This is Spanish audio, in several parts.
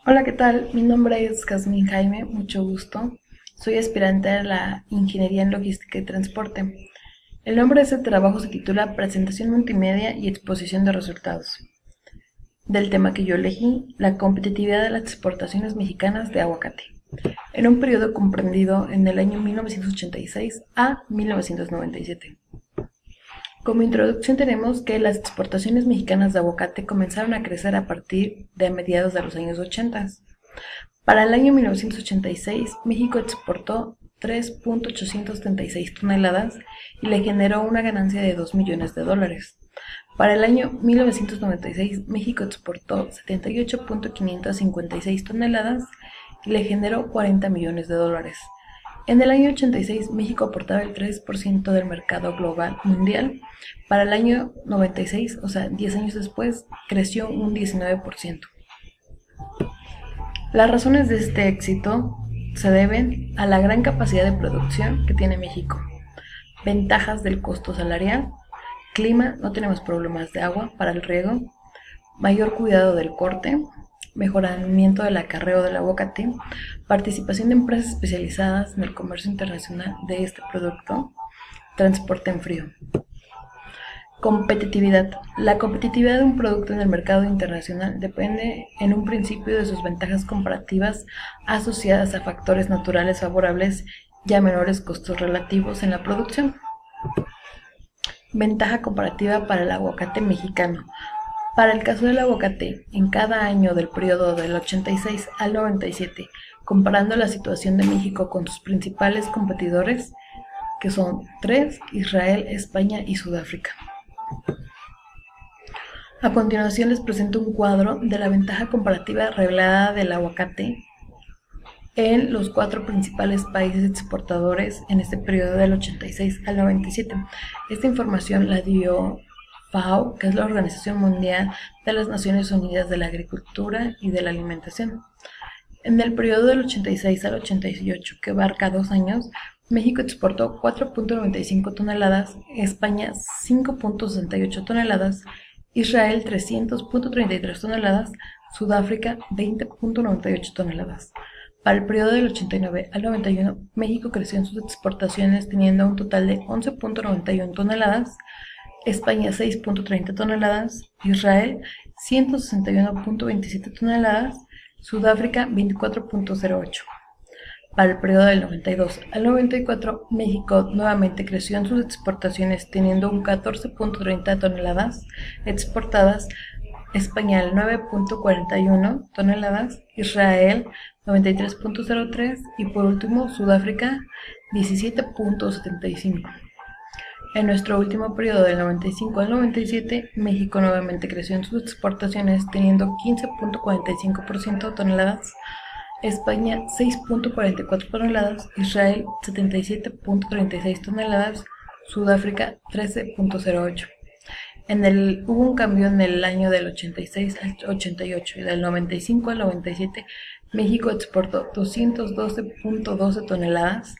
Hola, ¿qué tal? Mi nombre es Jazmín Jaime, mucho gusto. Soy aspirante a la Ingeniería en Logística y Transporte. El nombre de este trabajo se titula Presentación Multimedia y Exposición de Resultados. Del tema que yo elegí, la competitividad de las exportaciones mexicanas de aguacate, en un periodo comprendido en el año 1986 a 1997. Como introducción tenemos que las exportaciones mexicanas de aguacate comenzaron a crecer a partir de mediados de los años 80. Para el año 1986, México exportó 3.836 toneladas y le generó una ganancia de $2 millones. Para el año 1996, México exportó 78.556 toneladas y le generó $40 millones. En el año 86, México aportaba el 3% del mercado global mundial. Para el año 96, o sea, 10 años después, creció un 19%. Las razones de este éxito se deben a la gran capacidad de producción que tiene México, ventajas del costo salarial, clima, no tenemos problemas de agua para el riego, mayor cuidado del corte, mejoramiento del acarreo del aguacate, participación de empresas especializadas en el comercio internacional de este producto, transporte en frío. Competitividad. La competitividad de un producto en el mercado internacional depende en un principio de sus ventajas comparativas asociadas a factores naturales favorables y a menores costos relativos en la producción. Ventaja comparativa para el aguacate mexicano. Para el caso del aguacate, en cada año del periodo del 86 al 97, comparando la situación de México con sus principales competidores, que son tres: Israel, España y Sudáfrica. A continuación les presento un cuadro de la ventaja comparativa revelada del aguacate en los cuatro principales países exportadores en este periodo del 86 al 97. Esta información la dio FAO, que es la Organización Mundial de las Naciones Unidas de la Agricultura y de la Alimentación. En el periodo del 86 al 88, que abarca 2 años, México exportó 4.95 toneladas, España 5.68 toneladas, Israel 300.33 toneladas, Sudáfrica 20.98 toneladas. Para el periodo del 89 al 91, México creció en sus exportaciones teniendo un total de 11.91 toneladas, España 6.30 toneladas, Israel 161.27 toneladas, Sudáfrica 24.08. Para el periodo del 92 al 94, México nuevamente creció en sus exportaciones teniendo un 14.30 toneladas exportadas, España 9.41 toneladas, Israel 93.03 y por último Sudáfrica 17.75. En nuestro último periodo del 95 al 97, México nuevamente creció en sus exportaciones teniendo 15.45% toneladas, España 6.44 toneladas, Israel 77.36 toneladas, Sudáfrica 13.08. Hubo un cambio en el año del 86 al 88 y del 95 al 97, México exportó 212.12 toneladas,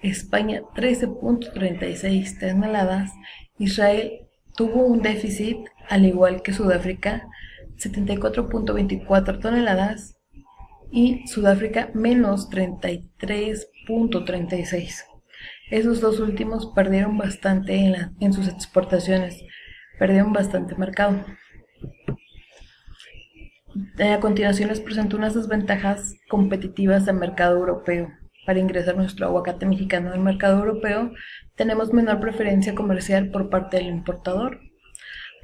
España 13.36 toneladas, Israel tuvo un déficit, al igual que Sudáfrica, 74.24 toneladas y Sudáfrica menos 33.36. Esos dos últimos perdieron bastante en sus exportaciones, perdieron bastante mercado. A continuación les presento unas desventajas competitivas del mercado europeo. Para ingresar nuestro aguacate mexicano al mercado europeo, tenemos menor preferencia comercial por parte del importador,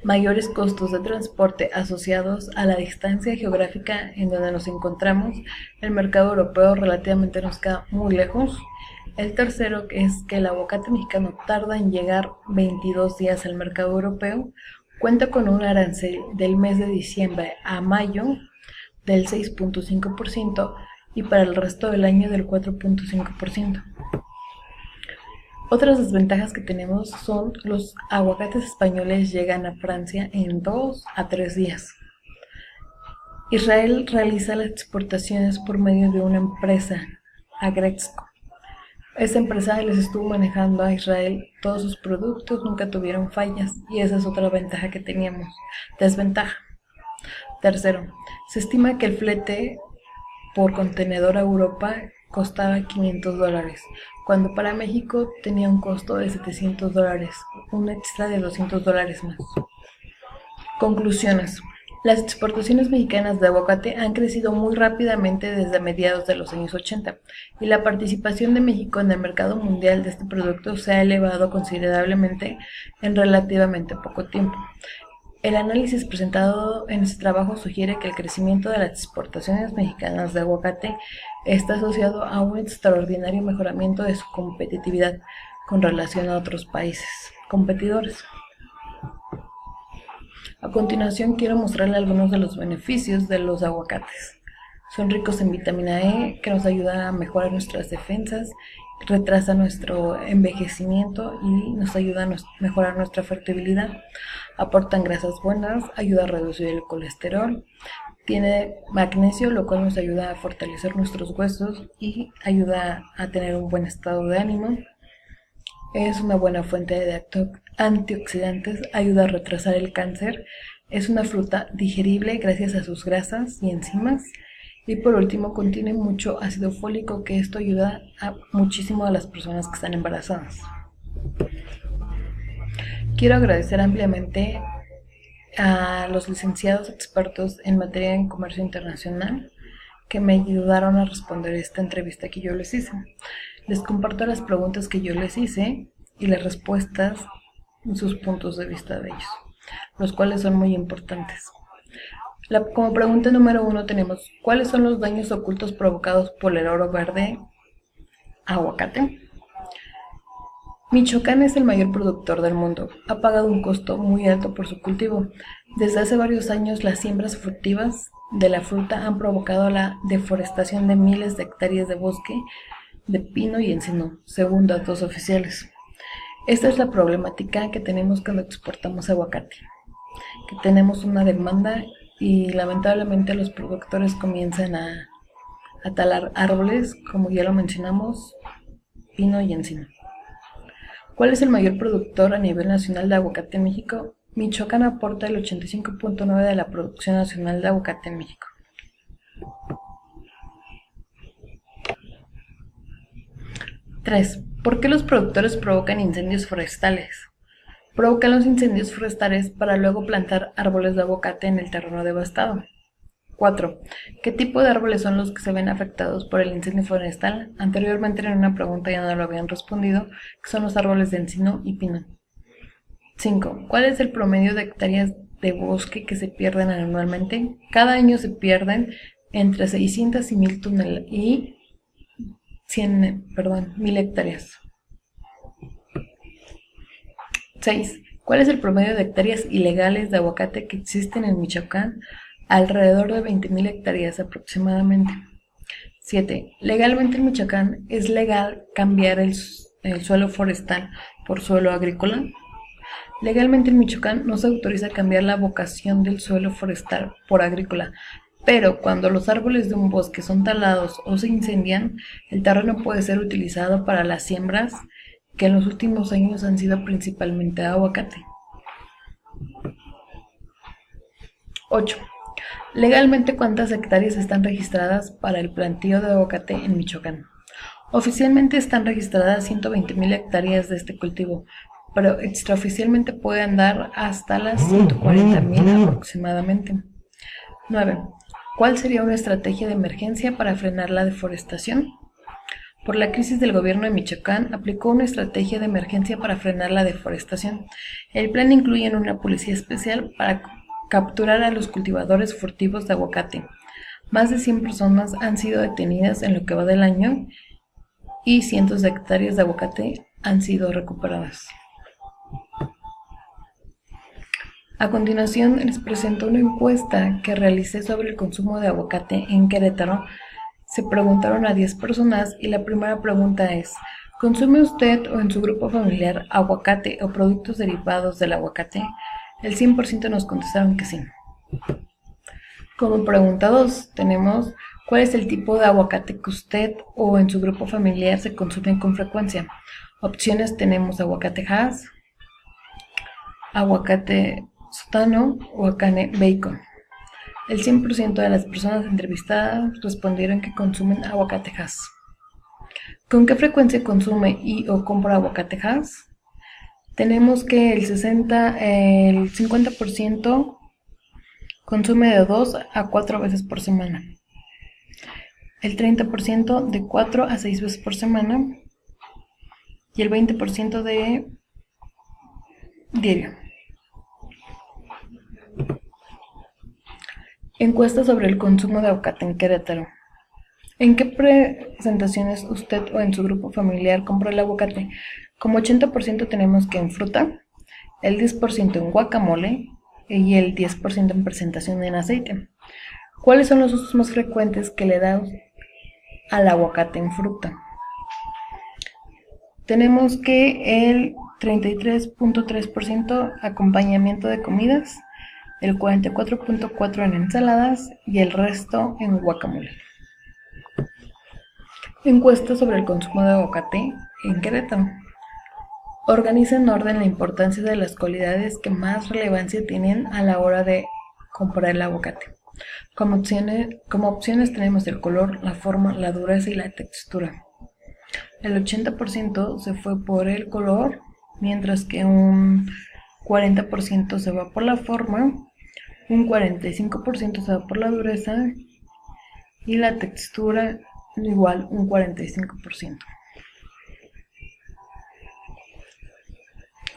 mayores costos de transporte asociados a la distancia geográfica en donde nos encontramos. El mercado europeo relativamente nos queda muy lejos. El tercero es que el aguacate mexicano tarda en llegar 22 días al mercado europeo, cuenta con un arancel del mes de diciembre a mayo del 6.5% y para el resto del año del 4.5%. Otras desventajas que tenemos son los aguacates españoles llegan a Francia en 2 a 3 días. Israel realiza las exportaciones por medio de una empresa, Agrexco. Esta empresa les estuvo manejando a Israel todos sus productos, nunca tuvieron fallas y esa es otra ventaja que teníamos. Desventaja. Tercero, se estima que el flete por contenedor a Europa costaba $500, cuando para México tenía un costo de $700, un extra de $200 más. Conclusiones. Las exportaciones mexicanas de aguacate han crecido muy rápidamente desde mediados de los años 80 y la participación de México en el mercado mundial de este producto se ha elevado considerablemente en relativamente poco tiempo. El análisis presentado en este trabajo sugiere que el crecimiento de las exportaciones mexicanas de aguacate está asociado a un extraordinario mejoramiento de su competitividad con relación a otros países competidores. A continuación quiero mostrarle algunos de los beneficios de los aguacates. Son ricos en vitamina E, que nos ayuda a mejorar nuestras defensas, retrasa nuestro envejecimiento y nos ayuda a mejorar nuestra fertilidad. Aportan grasas buenas, ayuda a reducir el colesterol. Tiene magnesio, lo cual nos ayuda a fortalecer nuestros huesos y ayuda a tener un buen estado de ánimo. Es una buena fuente de antioxidantes, ayuda a retrasar el cáncer. Es una fruta digerible gracias a sus grasas y enzimas. Y por último, contiene mucho ácido fólico, que esto ayuda muchísimo a las personas que están embarazadas. Quiero agradecer ampliamente a los licenciados expertos en materia de comercio internacional que me ayudaron a responder esta entrevista que yo les hice. Les comparto las preguntas que yo les hice y las respuestas y sus puntos de vista de ellos, los cuales son muy importantes. Como pregunta número 1 tenemos: ¿cuáles son los daños ocultos provocados por el oro verde aguacate? Michoacán es el mayor productor del mundo. Ha pagado un costo muy alto por su cultivo. Desde hace varios años, las siembras furtivas de la fruta han provocado la deforestación de miles de hectáreas de bosque de pino y encino, según datos oficiales. Esta es la problemática que tenemos cuando exportamos aguacate, que tenemos una demanda y lamentablemente los productores comienzan a talar árboles, como ya lo mencionamos, pino y encino. ¿Cuál es el mayor productor a nivel nacional de aguacate en México? Michoacán aporta el 85.9% de la producción nacional de aguacate en México. 3. ¿Por qué los productores provocan incendios forestales? Provocan los incendios forestales para luego plantar árboles de aguacate en el terreno devastado. 4. ¿Qué tipo de árboles son los que se ven afectados por el incendio forestal? Anteriormente en una pregunta ya no lo habían respondido, que son los árboles de encino y pino. 5. ¿Cuál es el promedio de hectáreas de bosque que se pierden anualmente? Cada año se pierden entre 600 y 1000 hectáreas. 6. ¿Cuál es el promedio de hectáreas ilegales de aguacate que existen en Michoacán? Alrededor de 20.000 hectáreas aproximadamente. 7. Legalmente en Michoacán es legal cambiar el suelo forestal por suelo agrícola. Legalmente en Michoacán no se autoriza cambiar la vocación del suelo forestal por agrícola, pero cuando los árboles de un bosque son talados o se incendian, el terreno puede ser utilizado para las siembras, que en los últimos años han sido principalmente aguacate. 8. Legalmente, ¿cuántas hectáreas están registradas para el plantío de aguacate en Michoacán? Oficialmente están registradas 120.000 hectáreas de este cultivo, pero extraoficialmente puede andar hasta las 140.000 aproximadamente. 9. ¿Cuál sería una estrategia de emergencia para frenar la deforestación? Por la crisis del gobierno de Michoacán, aplicó una estrategia de emergencia para frenar la deforestación. El plan incluye una policía especial para capturar a los cultivadores furtivos de aguacate. Más de 100 personas han sido detenidas en lo que va del año y cientos de hectáreas de aguacate han sido recuperadas. A continuación les presento una encuesta que realicé sobre el consumo de aguacate en Querétaro. Se preguntaron a 10 personas y la primera pregunta es: ¿consume usted o en su grupo familiar aguacate o productos derivados del aguacate? El 100% nos contestaron que sí. Como pregunta 2 tenemos: ¿cuál es el tipo de aguacate que usted o en su grupo familiar se consume con frecuencia? Opciones tenemos aguacate Hass, aguacate Sotano o Akane Bacon. El 100% de las personas entrevistadas respondieron que consumen aguacatejas. ¿Con qué frecuencia consume y o compra aguacatejas? Tenemos que el 50% consume de 2 a 4 veces por semana. El 30% de 4 a 6 veces por semana. Y el 20% de diario. Encuesta sobre el consumo de aguacate en Querétaro. ¿En qué presentaciones usted o en su grupo familiar compra el aguacate? Como 80% tenemos que en fruta, el 10% en guacamole y el 10% en presentación en aceite. ¿Cuáles son los usos más frecuentes que le da al aguacate en fruta? Tenemos que el 33.3% acompañamiento de comidas, el 44.4% en ensaladas y el resto en guacamole. Encuesta sobre el consumo de aguacate en Querétaro. Organiza en orden la importancia de las cualidades que más relevancia tienen a la hora de comprar el aguacate. Como opciones tenemos el color, la forma, la dureza y la textura. El 80% se fue por el color, mientras que un 40% se va por la forma, un 45% se va por la dureza y la textura igual un 45%.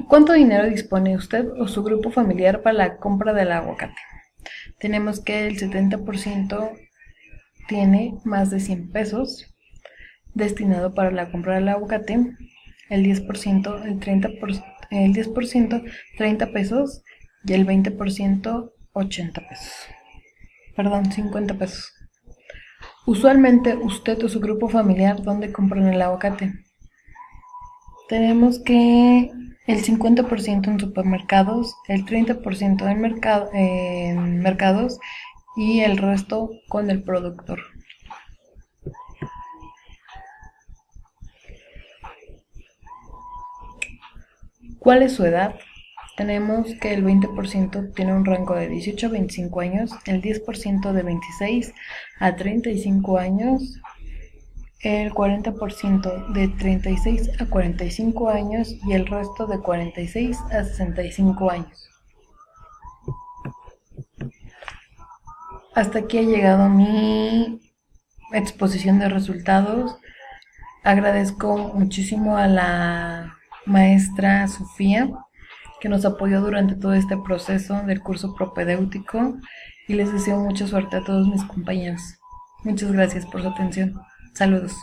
¿Cuánto dinero dispone usted o su grupo familiar para la compra del aguacate? Tenemos que el 70% tiene más de 100 pesos destinado para la compra del aguacate, el 10%, el 30 pesos y el 20% 80 pesos. Perdón, 50 pesos. Usualmente usted o su grupo familiar, ¿dónde compran el aguacate? Tenemos que el 50% en supermercados, el 30% en mercados y el resto con el productor. ¿Cuál es su edad? Tenemos que el 20% tiene un rango de 18 a 25 años, el 10% de 26 a 35 años, el 40% de 36 a 45 años y el resto de 46 a 65 años. Hasta aquí ha llegado mi exposición de resultados. Agradezco muchísimo a la maestra Sofía, que nos apoyó durante todo este proceso del curso propedéutico, y les deseo mucha suerte a todos mis compañeros. Muchas gracias por su atención. Saludos.